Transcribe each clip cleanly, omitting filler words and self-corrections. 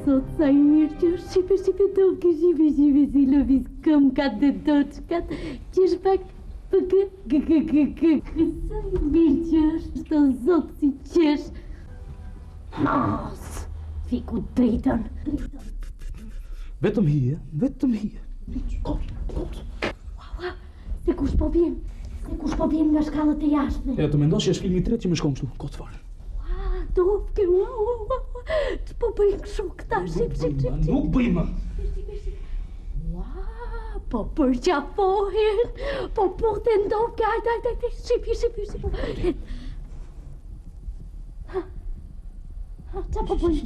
sot sa I mirë që është shipe toke, shipe si lëviz këmkat dhe doçkat, që është pak sa I mirë që është të zotë si qesh. Mos, fiku dritën. Vetëm hije. Kot. Se kush po vjen nga shkallët e jashtme. E të mendosh që është filmi I tretë që më shkon kështu, kot fare. Dopke, të po bëjmë kështu këta, shqip. Nuk bëjmë. Po përqafohen, po puten dopke, hajde, shqip. Qa po bëjmë?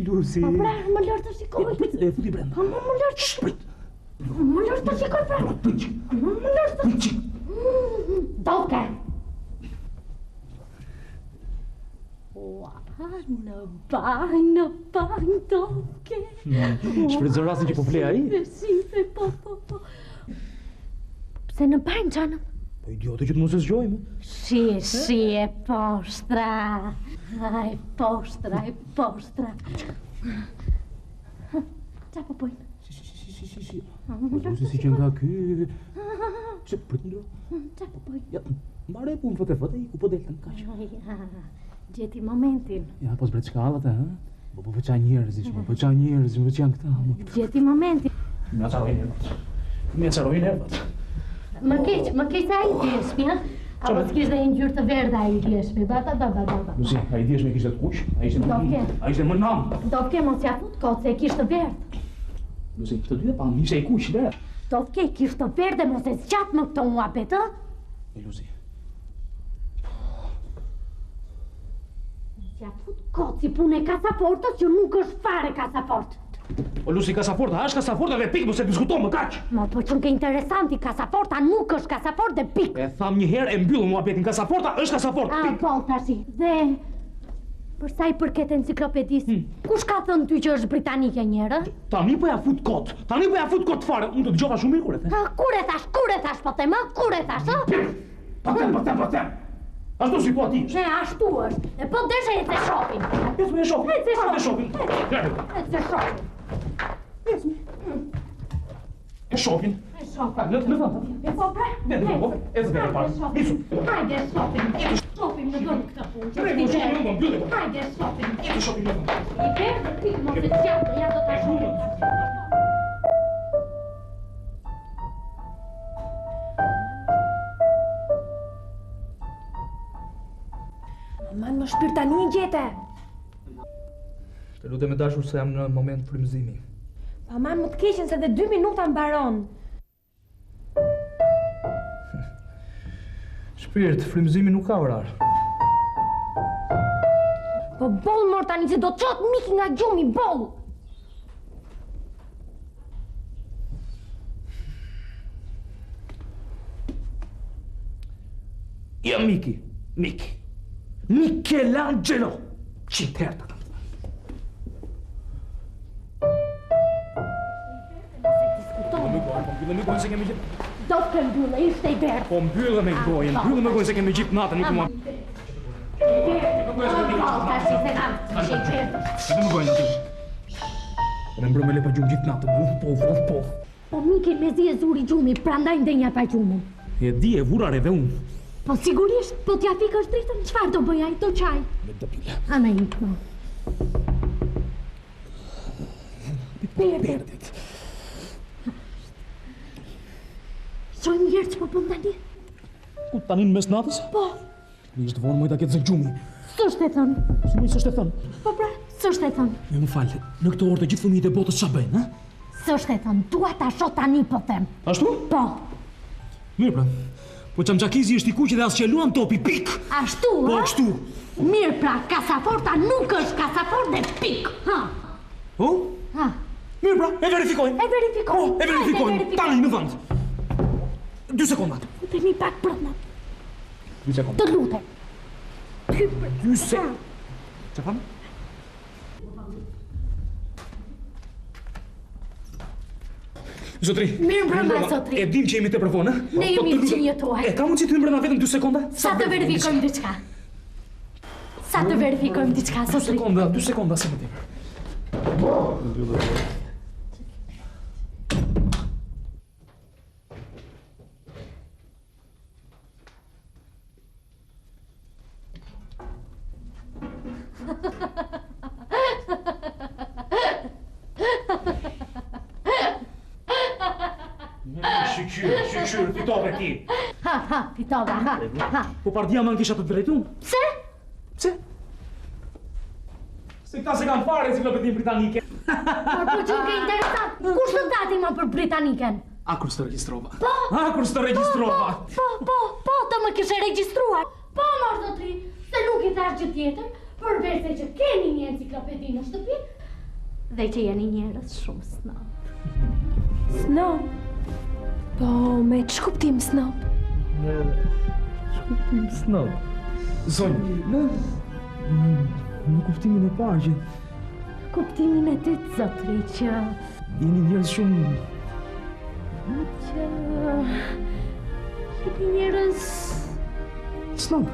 Luzi. Po pra, më lërë të shikoj. E futi brenda. Më lërë të shikoj. Më lërë të shikoj, pra. Më lërë të shikoj. Dopke. Në banjë, dopke. Shfrytëzon rastin që po fle ai? Shipe, po. Pse në banjë, Gjanëm? Po idiote që të mos e zgjojmë. Shi e poshtra. Ai poshtra. Qa po pojnë? Si. Luzi si që nga ky. Pse prit ndro? Qa po pojnë? Ja, mbare punë fote, ku po deltën kaq. Gjeti momentin. Ja, po zbret shkallat, ha? Po qa njerëzish, po qa janë këta. Gjeti momentin. Më acarojnë erbat. Më keq sa I djeshmi, ha? Apo s'kishte një ngjyrë të verdhe ai djeshmi, ba. Luzi, ai djeshmi kishte të kuq, ai ishte më nam. Dopke mos ja fut kot se e kishte verdh. Luzi, të dy pa, ishte ai kuq, verdh. Dopke kishte verdhe mos e zgjat më këto muhabet, ha? E Luzi. Ja fut kot si punë e kasafortës që nuk është fare kasafort. O Luzi, kasaforta, është kasaforta dhe pikë, mos e diskutojmë më kaq. Ma po që nke interesanti, kasaforta nuk është kasafort dhe pik. E tham një herë, e mbyllëm muhabetin, kasaforta është kasafort, pik. Po, tashi, dhe... Për sa I përket enciklopedisë, kush ka thënë ty që është britanike njerë? Tani po ja fut kot fare, unë të dëgjova shumë mirë kur e the. Kur e thash, po them, kur e thash, ha? Po them. Ashtu si po ati është. Ne, ashtu është. E po deshe e të shopping. Ecë me shopping. Ecë shopping. Në vëndë. E po pra? Ecë dhe parë. Nisu. Hajde shopping. Shopping në vëndë këta punë. Hajde shopping. Ecë shopping në vëndë. I verë të pikë mos e gjatë, ja do të shopping. Man më shpirë tani gjete. Të lutem e dashur se jam në moment frymëzimi. Pa man më të keqen se dhe 2 minuta mbaron. Shpirt, frymëzimi nuk ka orar. Po boll mor tani se do të qot Miki nga gjumi, boll. Ja Miki. Michelangelo! Qiterta të Mbyllëm me gojnë se kemi gjip... Do të mbyllë, ishte I verë. Po mbyllëm me gojnë se kemi gjip natën, nuk më... Edhe më gojnë aty. Edhe mbrëm e le pa gjumë gjithë natën, po. Po Miki me zi e zuri gjumi, prandaj ndenja pa gjumën. E di e vurar edhe unë. Po sigurisht, po t'ja fikësh dritën, çfarë do bëj ai, do çaj? Me dëpila. Ana ikma. Perdit. Shojmë njerë që po bëm tani? Ku tani në mes natës? Po. Ishtë vonë mojta ketë zë gjumi. S'është e thënë. Si më s'është e thënë? Po pra, s'është e thënë. Më falë, në këto orë të gjithë fëmijët e botës ç'a bëjnë, ha? S'është e thënë, dua ta shoh tani po them. Ashtu? Po. Mirë pra. Po Çamxhakizi është I kuq dhe as që luan topi, pik. Ashtu, Po ha? kështu. Mirë pra, kasaforta nuk është kasafort dhe pik. Ha? Po? Ha? Mirë pra, e verifikojmë. E verifikojmë. Po, e verifikojmë. Tani në vend. 2 sekondat. Futemi pak brenda. 2 sekonda. Të lutem. 2 sekonda. Çfarë thamë? Zotri. Mirë mbrëma, zotri. E dim që jemi tepër vonë, ha? Ne jemi që jetuaj. E ka mundësi të mbrëma vetëm 2 sekonda? Sa të verifikojmë diçka? Sa të verifikojmë diçka, zotri? 2 sekonda, se më tepër. Shqyr, fitove ti. Fitove, Po partia më në kisha të drejtun? Pse? Pse? Se këta se kam fare enciklopedinë britanike. Por po që ke interesant, kush të tati ma për Britaniken? A kur s'të regjistrova? Po! A kur s'të regjistrova? Po, të më kishe regjistruar. Po, mërë zotri, se nuk I thash gjë tjetër, përveç se që keni një enciklopedi në shtëpi, dhe që jeni njerëz shumë snob. Snob? Po, me ç'kuptim snob? Ç'kuptim snob? Zonjë, në kuptimin e parë që Kuptimin e dytë, zotri, që... jeni njerëz shumë... që... jeni njerëz... snob.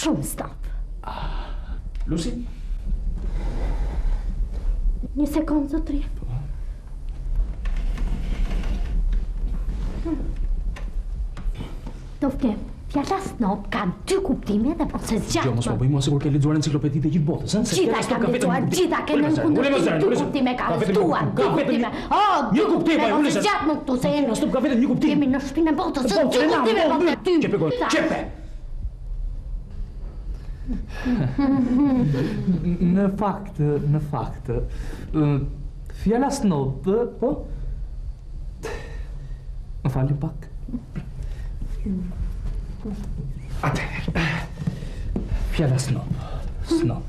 Shumë snob. Lucy? Një sekundë, zotri. Dofte, fjalla snob ka dy kuptime dhe po se zgjatë. Jo, mos po bëjmë sikur ke lexuar enciklopeditë e gjithë botës, ëh? Gjitha kam lexuar, gjitha ke në kundërshtim, dy kuptime ka ftuar, dy kuptime. Një kuptim, po se zgjatë më këtu se jemi. Stop, ka vetëm një kuptim. Jemi në shtëpinë e botës, dy kuptime po të ty. Çepe gol. Çepe. Në fakt, fjala snob, po? Më falni pak. Atëherë, fjala snob. Snob.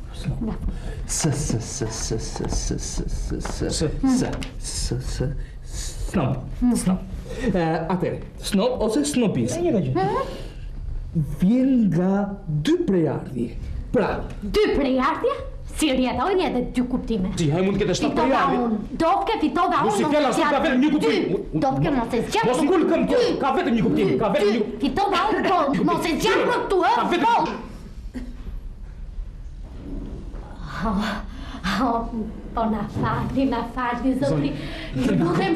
Atëherë, snob ose snobizëm. Vjen nga dy prejardhje. Pra, dy prejardhje? Si rjetojnë edhe dy kuptime. Si, haj mund të ketë shtat prejardhje. Dofke fitova unë. Si fjala snob ka vetëm një kuptim. Dofke mos e zgjat. Mos ngul këmbë, ka vetëm një kuptim, ka vetëm një kuptim. Fitova unë, po, mos e zgjat më këtu, ë? Ka vetëm. Po na falni, zotri. Ju lutem,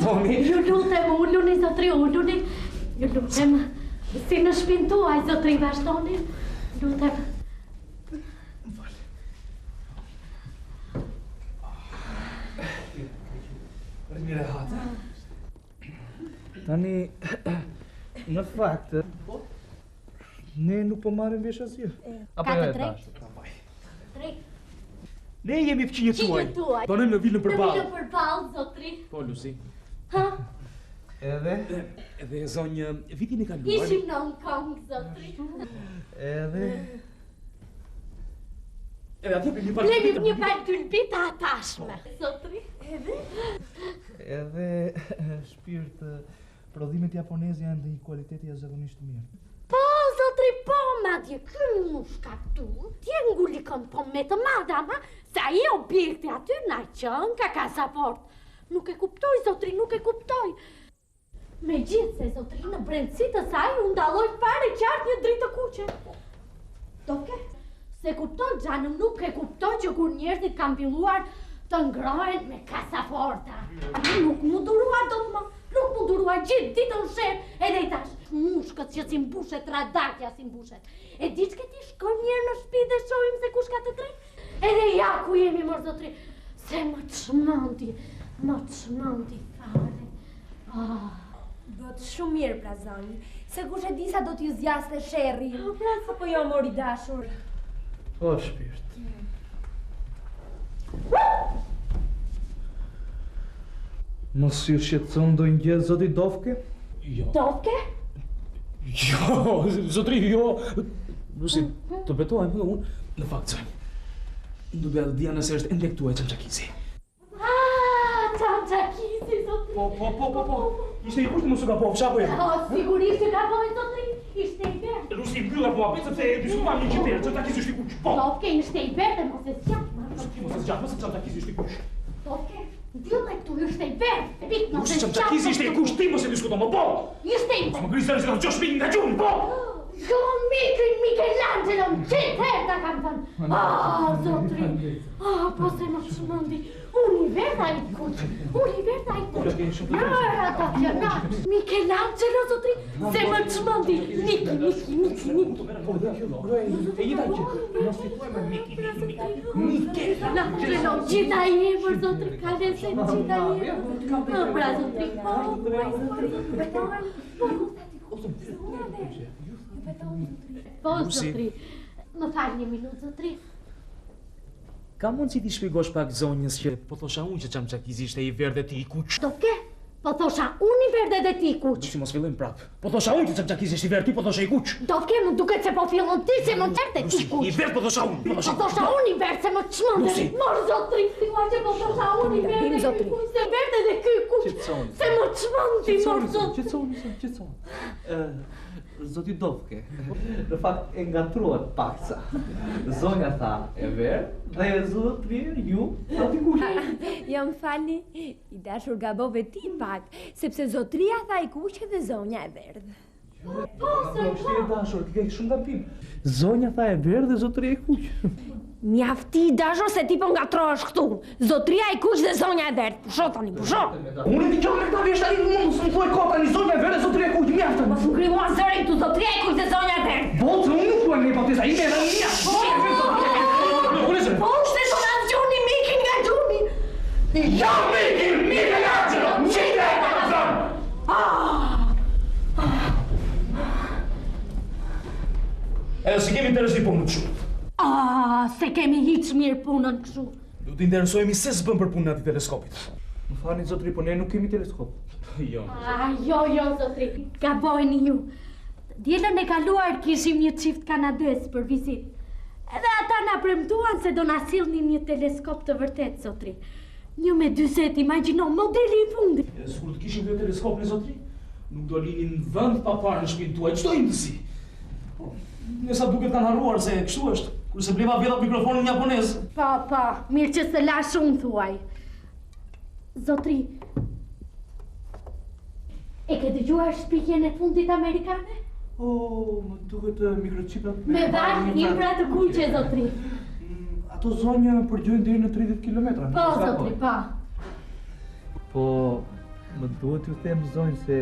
ulluni, zotri, ulluni. Ju lutem, si në shpinë tuaj, zotri, vazhdoni. Lutem. Mire hata. Tani, në fakt, ne nuk po marrim vesh asgjë. Ka të drejt? Ne jemi fëqinjët tuaj. Po ne në vilën përballë. Në vilën përballë, zotri. Po, Lucy. Ha? Edhe zonjë, vitin e kaluar. Ishim në Hong Kong, zotri. Edhe atje për një parë tulpita atashme, zotri. Edhe shpirt, prodhimet japoneze janë dhe një kualiteti jashtëzakonisht të mirë. Po, zotri, po, madje, ky mushka tu, t'je ngulikon po me të madhe, ama, se ai objekti aty na qën ka kasaport. Nuk e kuptoj, zotri, nuk e kuptoj. Megjithse, zotri, në brendësi të saj, unë dalloj fare qartë një dritë të kuqe. Doke, se kuptoj, xhanëm, nuk e kuptoj që kur njerëzit kanë filluar të ngrohen me kasaporta. Nuk mu durua dot më, nuk mu durua gjithë ditën shef, edhe I tash, mushkët që si mbushet, radakja si mbushet. E di që ti shkoj njerë në shtëpi dhe shohim se kush ka të drejtë? Edhe ja ku jemi, mor zotri, se më çmenti fare. Bët shumë mirë, pra zonjë, se kush e di sa do t'ju zjaste sherri, apo jo mori dashur. O, shpirt. Mos si shqetëson do një zoti Dofke? Jo. Dofke? Jo, zotri, jo. Lucy, të betohem, unë, në fakt, zonjë. Unë do bëja të dija nëse është ende këtu e Çamçakizi. Çamçakizi, zotri. Po. Ishte I kushtë mos u gapovsh apo jo? Sigurisht që gaboj, zotri. Ishte I verë. Lucy, mbylla po apet sepse e diskutuam një qytet, Çamçakizi është I kuq. Po. Dofke ishte I verë, mos e zgjat. Mos e zgjat, mos Çamçakizi është I kuq. Dofke, dylla këtu ishte I verë. Pik, mos e zgjat. Çamçakizi ishte I kuq, ti mos e diskuton, po. Ishte I verë. Më grisën se do të çosh nga gjumi, po. Michelangelo, certa kam thënë. Zotri. Po se më çmendi. Universi i kuq. Ata fjanat. Michelangelo, zotri, se më çmendi. Niki. Michelangelo, gjitha jemër, zotri, ka lese gjitha jemër. Pra, zotri, Po, zotri, më falë një minutë, zotri. Ka mundësi ti shpjegosh pak zonjës që po thosha unë që Çamçakizi ishte i verdh dhe ti i kuq? Do ke? Po thosha unë i verdh dhe ti i kuq. Si mos fillojmë prap. Po thosha unë që Çamçakizi ishte i verdh, ti po thosha i kuq. Do ke, më duket se po fillon ti se më qerte ti i kuq. I verdh po thosha unë. Po thosha unë i verdh se më çmende. Mor zotri, thua që po thosha unë i verdh dhe ti kuq. Se verdh dhe ky kuq. Se më çmendi, mor zotri. Qetësoni. Zoti Dovke, në fakt e ngatruat paksa. Zonja tha e verdh dhe zotri ju zoti kuq. Jo më falni, i dashur gabove ti pak, sepse zotria tha i kuq dhe zonja e verdh. Po, se e dashur, ke shumë gabim. Zonja tha e verdh dhe zotria e kuq. Mjafti i dashur se ti po ngatrohesh këtu. Zotria i kuq dhe zonja e verdh. Pusho tani, pusho. Unë i dëgjoj me këta vjesh tani mund të më thuaj kot tani zonja e verdh dhe zotria e kuq, mjaftë. Mos më krimua zërin tu, zotria i kuq dhe zonja e verdh. Botë, unë nuk thuaj me hipoteza ime edhe mia. Po, shte të nga gjuni, Mikin nga gjuni. Ja, Michelangelo, qite e ka thënë. Edhe si kemi interes një punë kështu. Se kemi hiq mirë punën kështu. Du t'interesohemi se s'bën për punën ati teleskopit. Më falni zotri, po ne nuk kemi teleskop. Jo. Jo, zotri, gabojni ju. Dielën e kaluar kishim një çift kanades për vizitë. Edhe ata na premtuan se do na sillnin një teleskop të vërtet, zotri. Një me 40, imagjino, modeli i fundit. Sikur të kishim këtë teleskopin, zotri, nuk do linin vend pa parë në shtëpinë tuaj, çdo indësi. Nësa duket kanë harruar se kështu është, kurse bleva vjetat mikrofonin japonez. Pa, mirë që se la shumë thuaj. Zotri, e ke dëgjuar shpikjen e fundit amerikane? Më duket mikroçipat Me vanë impra të kuqe, zotri. Ato zonjë përgjojnë deri në 30 kilometra. Po, zotri, po. Po, më duhet ju them zonjë se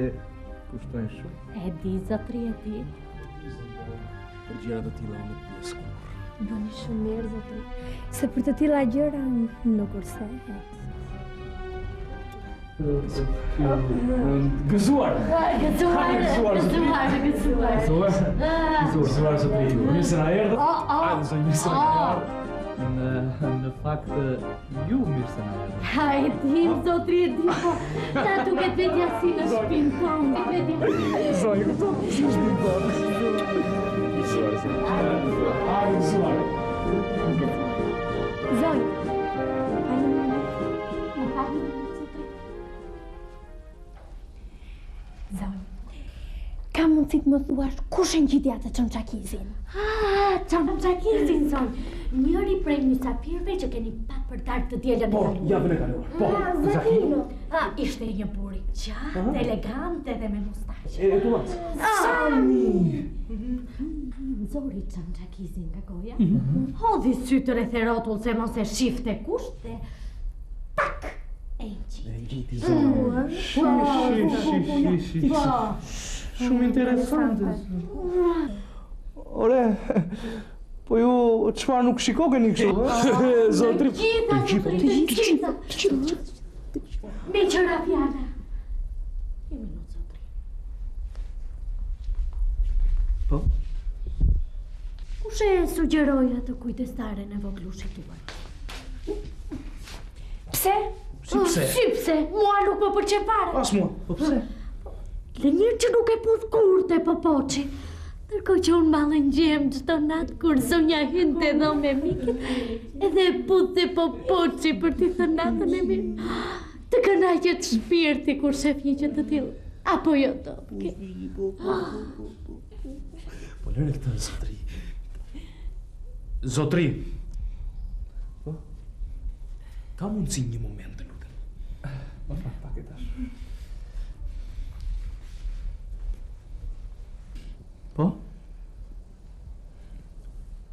kushtojnë shumë. E di, zotri, e di. Për gjëra të tilla unë nuk di kur. Bëni shumë mirë, zotri, se për të tilla gjëra nuk kursehet. Gëzuar, zotri. Mirë se na erdhët. Zonjë, mirë se na erdhët. Në fakt, ju mirë se na erdhët. E dim, zotri, e dim, po. Ta duket vetja si në shpinë tonë. Zonjë, këto si shpinë tonë. Gëzuar. Zonjë, ka mundësi të më thuash kush e ngjiti atë Çamçakizin? Çamçakizin, zonjë. Njëri prej mysafirëve që keni pa për darkë të dielën e kaluar. Javën e kaluar. Po, Zakino. Ishte një burri gjatë, elegante dhe me mustaqe. E tu mas. Sami! Nxori Çamçakizin nga goja, hodhi sytë rreth e rrotull se mos e shifte kush dhe tak! E ngjiti. Shumë interesante. Ore, po ju çfarë nuk shikogeni kështu? Zotri. Gjitha. Me qëra fjala. Një minutë, zotri. Po? Kush e sugjeroi atë kujdestaren e voglushit tuaj? Pse? Si pse? Mua nuk më pëlqen fare. As mua. Po pse? Lënirë që nuk e puth kurrë po poçi. Ndërkohë që unë mallë ngjem çdo natë kur zonja hynte dhom me Mikit, edhe puthte po poçi për t'i thënë natën e mirë. Të kënaqet shpirti kur shef një gjë të tillë. Apo jo Dovke? Po lëre këtë, zotri. Zotri. Po? Ka mundësi një moment të lutem. Më fal pak e tash. Po?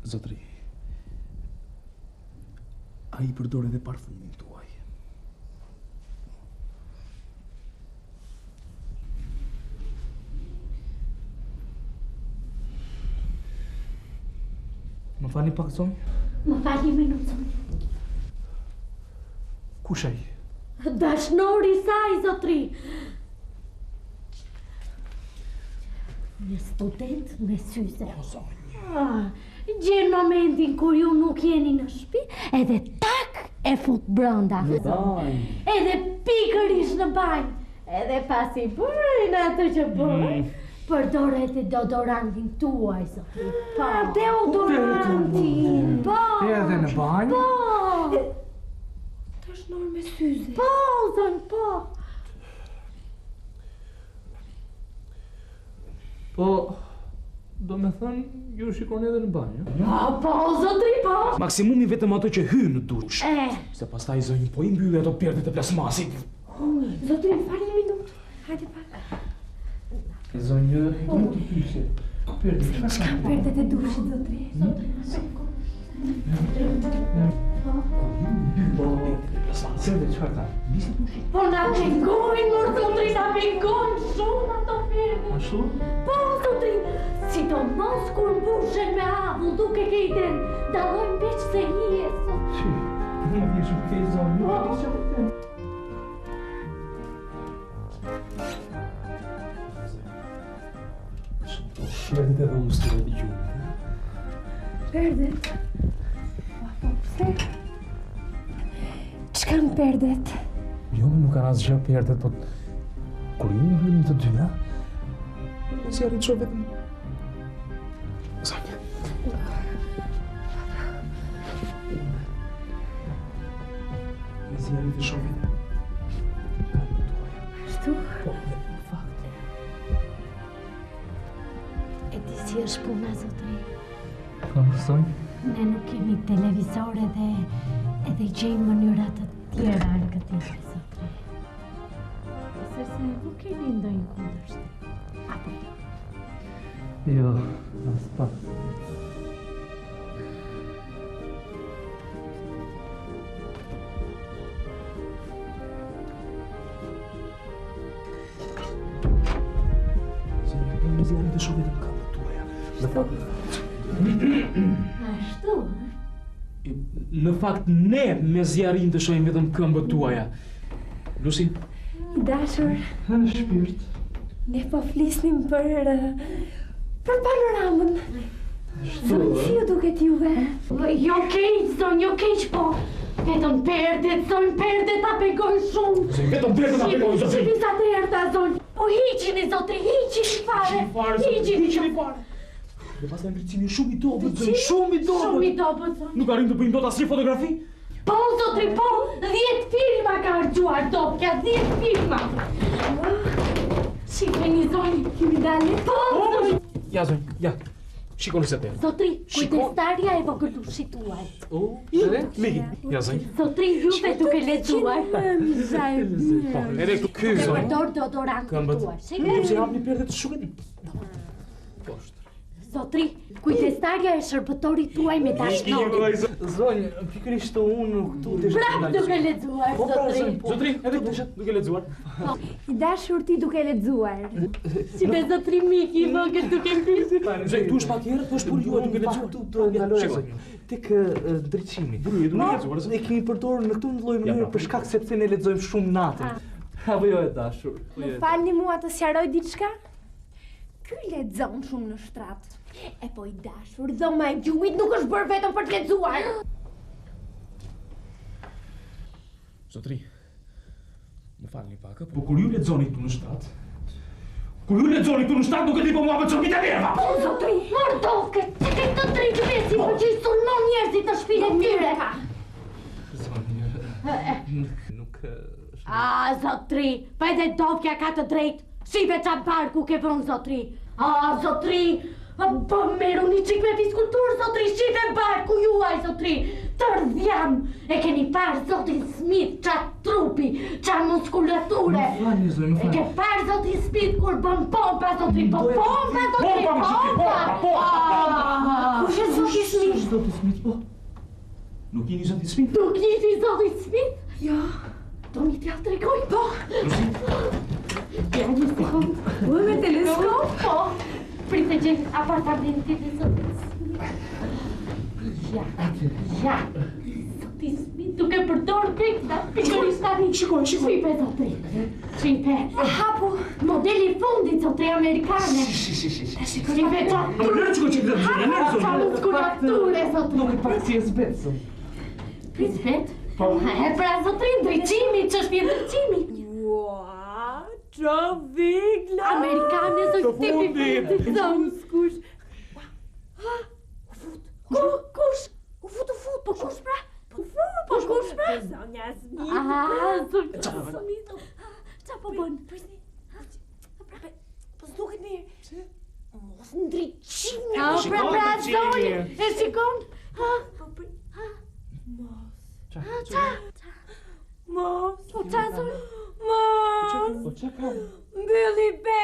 Zotri, a I përdor edhe parfumin tuaj. Më falni pak zonjë? Më falni minutë, zonjë. Kush ai? Dashnori I saj, zotri. Një student me syze. Gjenë momentin kur ju nuk jeni në shtëpi, edhe tak e fut brenda. Edhe pikërisht në banjë. Edhe pasi bërën atë që bërën, përdoret e deodorantin tuaj, zotri. Po. Deodorantin. Po. Edhe në banjë? Po. Dashnor me syze. Po, zonjë, po. Po, do me thënë, ju shikoni edhe në banjë? Po, zotri, po. Maksimumi vetëm ato që hynë në dush. Se pastaj zonjë po I mbyllë ato pjerdet e plasmasit. Zotri, falni minutë. Hajde pak. Zonjë, nuk të pyshe. Çka perdet e dushit, zotri? Se dhe qëfar ta? Po na pengojnë, mor, zotri, na pengojnë shumë ato perde. Ashtu? Po, zotri, sidomos kur mbushen me avull duke kejten, dallojnë veç se hije, zotri. Qy, një vje shumë kej zonjë. Pjerdet edhe unë së të dhe gjumë. Perdet. Po, pse? Çka në perdet? Jo, nuk kanë asgjë pjerdet, po kur ju mbyllim të dyja, mos I arrit shoh vetëm. Zonja. Mos I arrit të shoh vetëm. Ashtu? Po, në fakt. E di si është puna, zotri. Po, zonjë? Ne nuk kemi televizor edhe gjejmë mënyra të tjera në këtë zotri. Se nuk keni ndonjë kundërshtim. Apo jo? Jo, as pak. Zonja, po mos I arrit të shoh vetëm këmbët tuaja. Në fakt, Ashtu, në fakt ne me zjarin të shohim vetëm këmbët tuaja. Lucy, I dashur, Në shpirt. ne po flisnim për panoramën. Zonë fiu duket juve. jo keq, zonjë, jo keq, po. Vetëm perdet, zonjë, perdet ta pegojnë shumë. zonjë, vetëm pjerdet na pegojnë, zotri. Shqipi sa të erta, zonjë. Po hiqini, zotri, hiqini fare. Hiqini fare. Dhe pastaj ndryqimi shumë I dobët, zonjë, shumë I dobët. Shumë I dobët, zonjë. Nuk arrim të bëjmë dot asnjë fotografi? Po, zotri, po, 10 filma ka harxuar Dobkja, 10 filma. Shikeni, zonjë, kemi dalë. Po, zonjë. Ja, zonjë, ja. Shikoni se të. Zotri, kujdestarja e vogëlushit tuaj. Ligi, ja, zonjë. Zotri, juve duke lexuar. Po, edhe ky, Duke zonjë. përdor deodorantin Këmbët. tuaj. Ju Shikeni. pse hapni pjerdet shumë? Poshtë. Zotri, kujdestarja e shërbëtorit tuaj me dashnorin. Zonjë, pikërisht unë këtu të Prap duke lexuar, zotri. Zotri, edhe këtu duke lexuar. I dashur ti duke lexuar. Si me zotri Miki I vogël duke mbyllur. Zonjë, këtu është pak herë, këtu është për juaj duke lexuar. Këtu të ndaloj Shiko. zonjë. Tek ndriçimi. Duke lexuar, zonjë. Ne kemi përdorur në këtë lloj mënyrë për shkak sepse ne lexojmë shumë natën. Apo jo e dashur? Më falni mua të sqaroj diçka? Ky lexon shumë në shtrat. E po I dashur, dhoma e gjuhit nuk është bërë vetëm për të lexuar. Zotri, më falni pak, po kur ju lexoni këtu në shtrat, nuk e di po mua me çorbit e nerva. Po, zotri, Mordovke, që ke të drejtë vesi, po që I sulmon njerëzit të shpire tyre. Zonjë, nuk Zotri, pa edhe Dobkja ka të drejtë. Shive qa barku ke vënë, zotri. Zotri, Po meru një qik me fiskulturë, zotri, shive barku juaj, zotri. Tërdhjam, e keni parë zotin Smith, qatë trupi, qatë muskulature. Më falni, zoj, më E falni. ke parë zotin Smith kur bën pompa, zotri, po pompa, zotri, pompa. Kush e zoti Smith? Zoti Smith, po? Nuk jeni zoti Smith? Nuk njëti zotin Smith? Jo. Do një t'ja të regoj, po. Ja, një sekund. Ue me teleskop? Po. Pritë që apartamentit e zotin Smith. Ja. Zotin Smith duke përdorë teksta, pikërisht tani. Shikoj. Shipe, zotri. Shipe. Hapu. Modeli fundit, zotri, amerikane. Shipe, qa muskulature, zotri. Nuk e pak si e zbetësëm. Prispet? E pra, zotri, ndryqimi, që është një ndryqimi. Ua, qa vigla! Amerikane, zotri, tipi fundit, Kush? Kush? U fut, po kush pra? Po kush pra? Zonja Smith. Zotri Smith. Qa po bën? Po s'duket mirë. Mos ndryqimi. Pra, zonja. E shikon? Mos. Po qa zonja? Po që kam? Mbylli be.